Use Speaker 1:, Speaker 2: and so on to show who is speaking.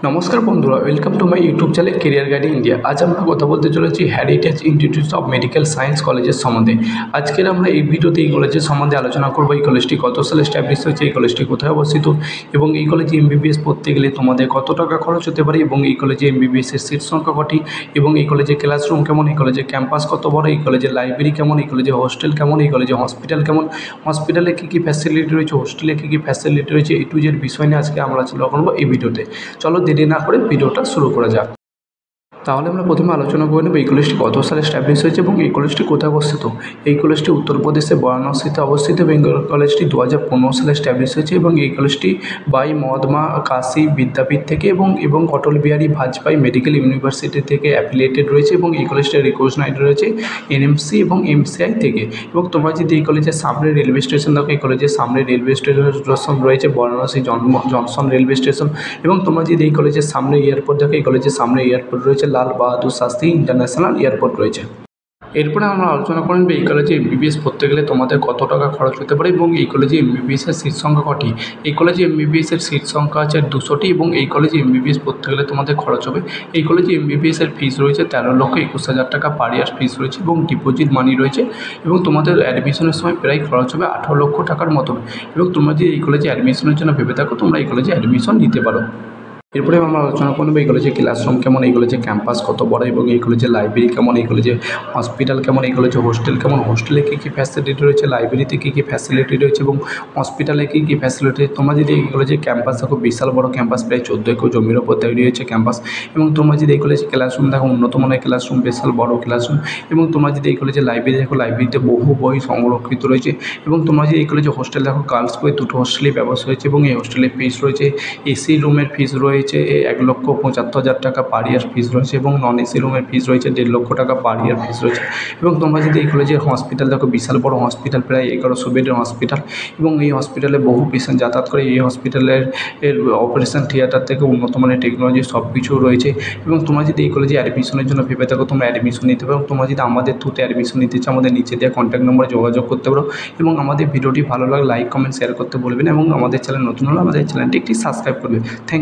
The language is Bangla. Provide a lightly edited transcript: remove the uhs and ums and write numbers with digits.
Speaker 1: নমস্কার বন্ধুরা, welcome to my YouTube channel career guide India. আজ আমরা কথা বলতে চলেছি heritage institute of medical science কলেজের সম্বন্ধে। আজকের আমরা এই ভিডিওতে এই কলেজের সম্বন্ধে আলোচনা করব। এই কলেজটি কত সালে এস্টাবলিশ হয়েছে, এই কলেজটি কোথায় অবস্থিত এবং এই কলেজে এমবিবিএস পড়তে গেলে তোমাদের কত টাকা খরচ হতে পারে এবং এই কলেজে এমবিবিএস এর সিট সংখ্যা কটি এবং এই কলেজে ক্লাসরুম কেমন, এই কলেজের ক্যাম্পাস কত বড়, এই কলেজের লাইব্রেরি কেমন, এই কলেজে হোস্টেল কেমন, এই কলেজে হসপিটাল কেমন, হসপিটালে কী কী ফ্যাসিলিটি রয়েছে, হোস্টেলে কী কী ফ্যাসিলিটি রয়েছে, এই টু জেড বিষয় নিয়ে আজকে আমরা আলোচনা করবো এই ভিডিওতে। চলো দেরি না করে ভিডিওটা শুরু করা যাক। তাহলে আমরা প্রথমে আলোচনা করে নেব এই কলেজটি কত সালে এস্টাবলিশ হয়েছে এবং এই কলেজটি কোথায় অবস্থিত। এই কলেজটি উত্তরপ্রদেশের বারাণসীতে অবস্থিত এবং কলেজটি 2015 সালে এস্টাবলিশ হয়েছে এবং এই কলেজটি বাই মহাত্মা কাশী বিদ্যাপীঠ থেকে এবং অটল বিহারী বাজপেয়ী মেডিকেল ইউনিভার্সিটি থেকে অ্যাফিলিয়েটেড রয়েছে এবং এই কলেজটি রিকগনাইজড রয়েছে এনএমসি এবং এমসিআই থেকে। এবং তোমরা যদি এই কলেজের সামনে রেলওয়ে স্টেশন দেখো, এই কলেজের সামনে রেলওয়ে স্টেশন রয়েছে বারাণসী জংশন রেলওয়ে স্টেশন। এবং তোমরা যদি এই কলেজের সামনে এয়ারপোর্ট দেখো, এই কলেজের সামনে এয়ারপোর্ট রয়েছে লাল বাহাদুর শাস্ত্রী ইন্টারন্যাশনাল এয়ারপোর্ট রয়েছে। এরপরে আমরা আলোচনা করে নেব এই কলেজে এমবিবিএস পড়তে গেলে তোমাদের কত টাকা খরচ হতে পারে এবং এই কলেজে এমবিবিএস এর সিট সংখ্যা কটি। এই কলেজে এমবিবিএস এর সিট সংখ্যা আছে 200টি এবং এই কলেজে এমবিবিএস পড়তে গেলে তোমাদের খরচ হবে। এই কলেজে এমবিবিএস এর ফিস রয়েছে 13,21,000 টাকা পার ইয়ার ফিস রয়েছে এবং ডিপোজিট মানি রয়েছে এবং তোমাদের অ্যাডমিশনের সময় প্রায় খরচ হবে 18 লক্ষ টাকার মতন। এবং তোমরা যদি এই কলেজে অ্যাডমিশনের জন্য ভেবে থাকো, তোমরা এই কলেজে অ্যাডমিশন নিতে পারো। এরপরে আমরা আলোচনা করব এই কলেজে ক্লাসরুম কেমন, এই কলেজে ক্যাম্পাস কত বড় এবং এই কলেজে লাইব্রেরি কেমন, এই কলেজে হসপিটাল কেমন, এই কলেজে হোস্টেল কেমন, হোস্টেলে কী কী ফ্যাসিলিটি রয়েছে, লাইব্রেরিতে কী কী ফ্যাসিলিটি রয়েছে এবং হসপিটালে কী কী ফ্যাসিলিটি। তোমরা যদি এই কলেজে ক্যাম্পাস দেখো, বিশাল বড় ক্যাম্পাস, প্রায় 14 একর জমির ওপর তৈরি হয়েছে ক্যাম্পাস। এবং তোমরা যদি এই কলেজে ক্লাসরুম দেখো, উন্নত মানের ক্লাসরুম, বিশাল বড় ক্লাসরুম। এবং তোমরা যদি এই কলেজে লাইব্রেরি দেখো, লাইব্রেরিতে বহু বই সংরক্ষিত রয়েছে। এবং তোমরা যদি এই কলেজে হোস্টেল দেখো, গার্লস বই 2টো হোস্টেলের ব্যবস্থা রয়েছে এবং এই হোস্টেলের ফিস রয়েছে, এসি রুমের ফিস রয়েছে 1,75,000 টাকা পার ইয়ার ফিস রয়েছে এবং নন এসি রুমের ফিস রয়েছে 1.5 লক্ষ টাকা পার ইয়ার ফিস রয়েছে। এবং তোমরা যদি এই কলেজের হসপিটাল দেখো, বিশাল বড় হসপিটাল, প্রায় 1100 বেডের হসপিটাল এবং এই হসপিটালে বহু পেশেন্ট যাতায়াত করে। এই হসপিটালের অপারেশন থিয়েটার থেকে উন্নত মানের টেকনোলজি সব কিছু রয়েছে। এবং তোমরা যদি এই কলেজে অ্যাডমিশনের জন্য ভেবে থাকো, তোমরা অ্যাডমিশন নিতে পারো। তোমরা যদি আমাদের থ্রুতে অ্যাডমিশন নিতে চাও, আমাদের নিচে দেওয়া কন্ট্যাক্ট নম্বরে যোগাযোগ করতে পারো। এবং আমাদের ভিডিওটি ভালো লাগলে লাইক কমেন্ট শেয়ার করতে বলবেন এবং আমাদের চ্যানেল নতুন হলে আমাদের চ্যানেলটি একটি সাবস্ক্রাইব করবে। থ্যাংক